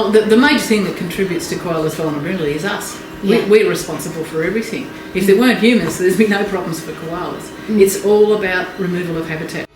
Well, the major thing that contributes to koalas' vulnerability is us. Yeah. We're responsible for everything. If there weren't humans, there'd be no problems for koalas. It's all about removal of habitat.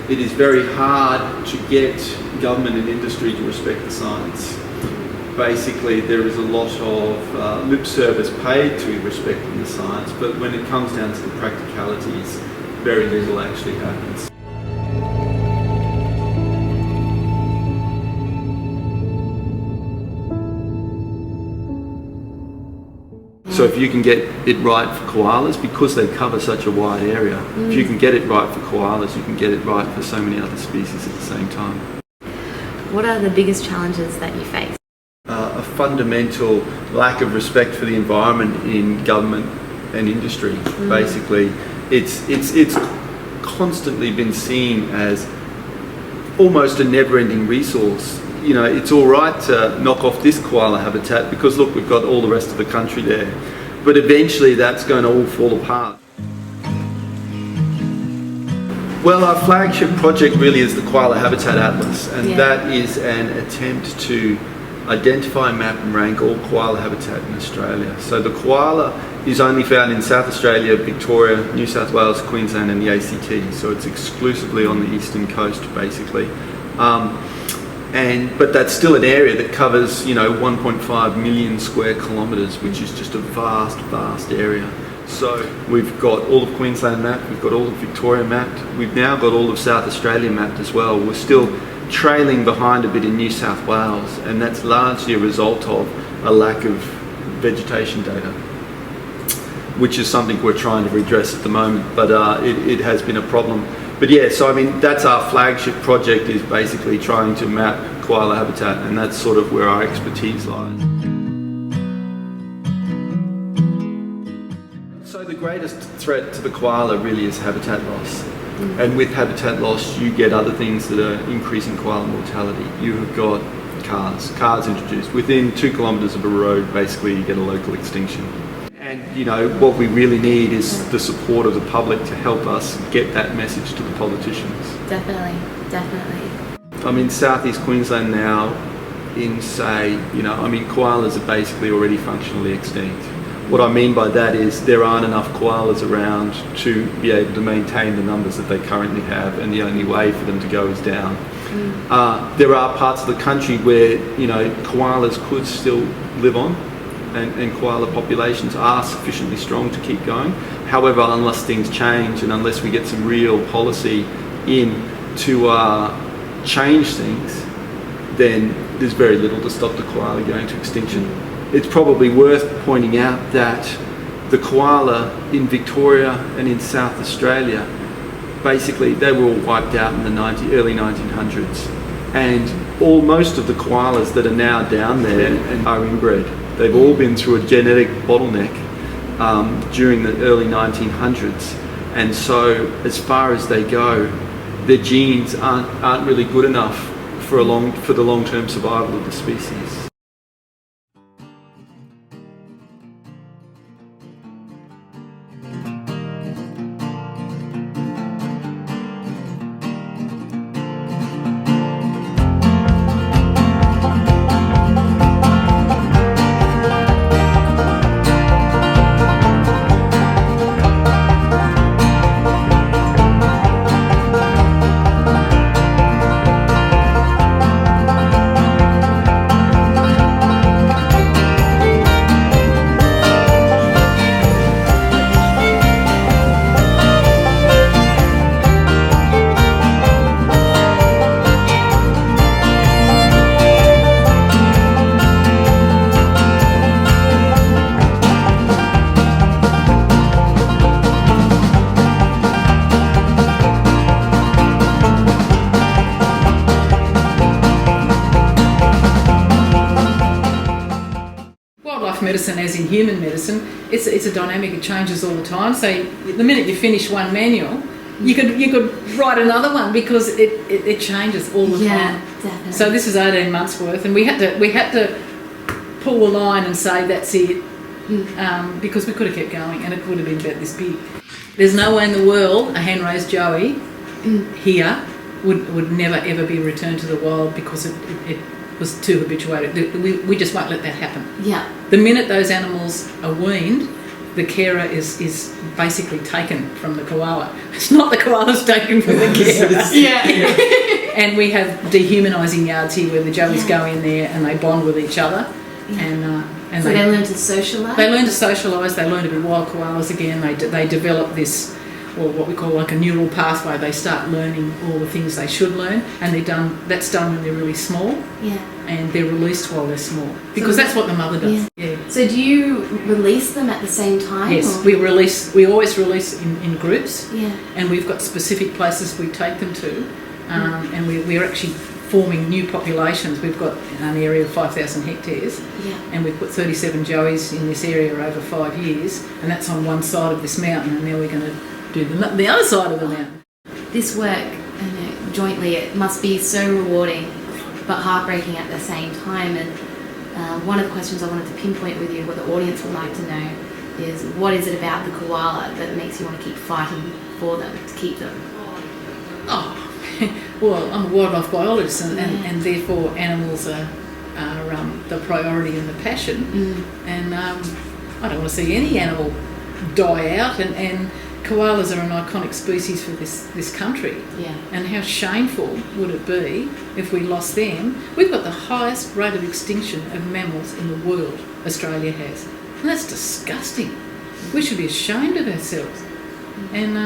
It is very hard to get government and industry to respect the science. Basically, there is a lot of lip service paid to respecting the science, but when it comes down to the practicalities, very little actually happens. So if you can get it right for koalas, because they cover such a wide area, if you can get it right for koalas, you can get it right for so many other species at the same time. What are the biggest challenges that you face? A fundamental lack of respect for the environment in government and industry. Basically, it's constantly been seen as almost a never-ending resource. You know, it's all right to knock off this koala habitat because look, we've got all the rest of the country there. But eventually that's going to all fall apart. Well, our flagship project really is the Koala Habitat Atlas, and that is an attempt to identify, map and rank all koala habitat in Australia. So the koala is only found in South Australia, Victoria, New South Wales, Queensland and the ACT, so it's exclusively on the eastern coast basically. But that's still an area that covers, 1.5 million square kilometres, which is just a vast, vast area. So we've got all of Queensland mapped, we've got all of Victoria mapped, we've now got all of South Australia mapped as well. We're still trailing behind a bit in New South Wales, and that's largely a result of a lack of vegetation data, which is something we're trying to redress at the moment, but it has been a problem. But yeah, so I mean, that's our flagship project, is basically trying to map koala habitat, and that's sort of where our expertise lies. So the greatest threat to the koala really is habitat loss. And with habitat loss, you get other things that are increasing koala mortality. You have got cars introduced. Within 2 kilometres of a road, basically you get a local extinction. And what we really need is the support of the public to help us get that message to the politicians. Definitely. I'm in southeast Queensland now, koalas are basically already functionally extinct. What I mean by that is there aren't enough koalas around to be able to maintain the numbers that they currently have, and the only way for them to go is down. There are parts of the country where koalas could still live on, and koala populations are sufficiently strong to keep going. However, unless things change and unless we get some real policy in to change things, then there's very little to stop the koala going to extinction. It's probably worth pointing out that the koala in Victoria and in South Australia, basically they were all wiped out in the early 1900s, and most of the koalas that are now down there are inbred. They've all been through a genetic bottleneck during the early 1900s, and so as far as they go, their genes aren't really good enough for the long-term survival of the species. Medicine, as in human medicine, it's a dynamic. It changes all the time. So the minute you finish one manual, you could write another one because it changes all the time. Definitely. So this is 18 months worth, and we had to pull a line and say that's it, because we could have kept going and it would have been about this big. There's no way in the world a hand-raised joey here would never ever be returned to the wild because it was too habituated. We just won't let that happen. Yeah. The minute those animals are weaned, the carer is basically taken from the koala. It's not the koala's taken from the carer. Yeah. And we have dehumanising yards here where the joeys go in there and they bond with each other. And So they learn to socialise? They learn to socialise, they learn to be wild koalas again, they develop this, well, what we call like a neural pathway. They start learning all the things they should learn, and that's done when they're really small, and they're released while they're small, because that's what the mother does. Yeah. So do you release them at the same time? Yes, or? we always release in groups, Yeah. and we've got specific places we take them to, and we're actually forming new populations. We've got an area of 5,000 hectares, and we've put 37 joeys in this area over 5 years, and that's on one side of this mountain, and now we're going to do the other side of the mountain. This work, jointly, it must be so rewarding but heartbreaking at the same time. And one of the questions I wanted to pinpoint with you, what the audience would like to know, is what is it about the koala that makes you want to keep fighting for them, to keep them? Oh, well, I'm a wildlife biologist, and therefore animals are the priority and the passion. And I don't want to see any animal die out. And koalas are an iconic species for this country. Yeah. And how shameful would it be if we lost them? We've got the highest rate of extinction of mammals in the world. Australia has, and that's disgusting. We should be ashamed of ourselves. And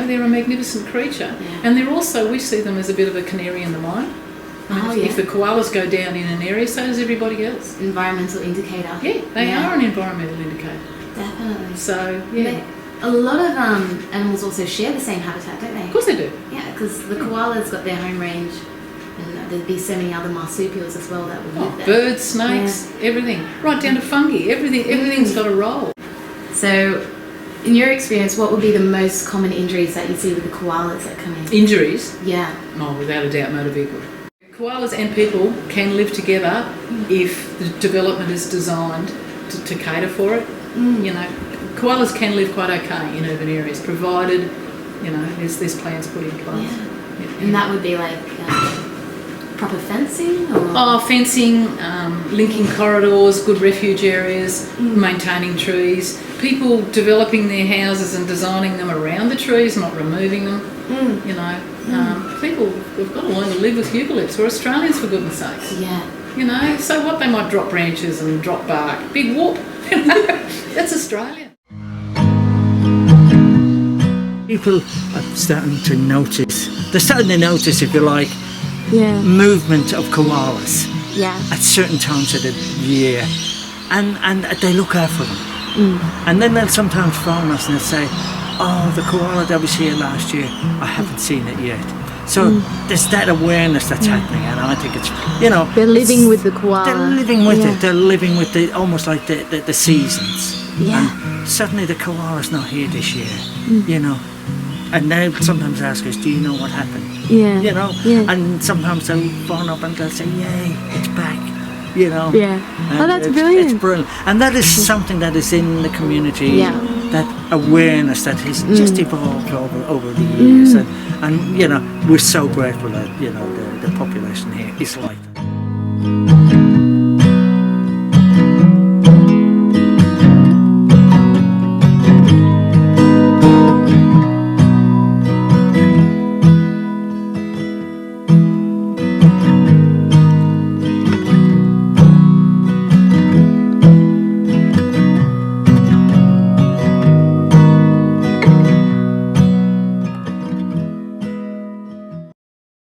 they're a magnificent creature, and they're also, we see them as a bit of a canary in the mine. If the koalas go down in an area, so does everybody else. Environmental indicator. Yeah, they are an environmental indicator. Definitely. So, yeah. A lot of animals also share the same habitat, don't they? Of course they do. Yeah, because the koala's got their home range, and there'd be so many other marsupials as well that would live there. Birds, snakes, everything. Right down to fungi. Everything's got a role. So, in your experience, what would be the most common injuries that you see with the koalas that come in? Injuries? Yeah. Oh, without a doubt, motor vehicle. Koalas and people can live together if the development is designed to cater for it. Koalas can live quite okay in urban areas, provided, there's plans put in place. Yeah. And that would be like proper fencing? Or? Fencing, linking corridors, good refuge areas, maintaining trees, people developing their houses and designing them around the trees, not removing them. People, we've got to learn to live with eucalypts. We're Australians, for goodness sakes. Yeah. So what, they might drop branches and drop bark. Big whoop. That's Australia. People are starting to notice, if you like, movement of koalas at certain times of the year, and they look out for them. And then they'll sometimes phone us and they'll say, oh, the koala that was here last year, I haven't seen it yet. So there's that awareness that's happening, and I think it's, they're living with the koala. They're living with it. They're living with almost like the seasons. And suddenly the koala's not here this year, And they sometimes ask us, do you know what happened? And sometimes they'll phone up and they'll say, yay, it's back, Oh, that's brilliant. It's brilliant. And that is something that is in the community, that awareness that has just evolved over the years. And we're so grateful that, the population here is like that.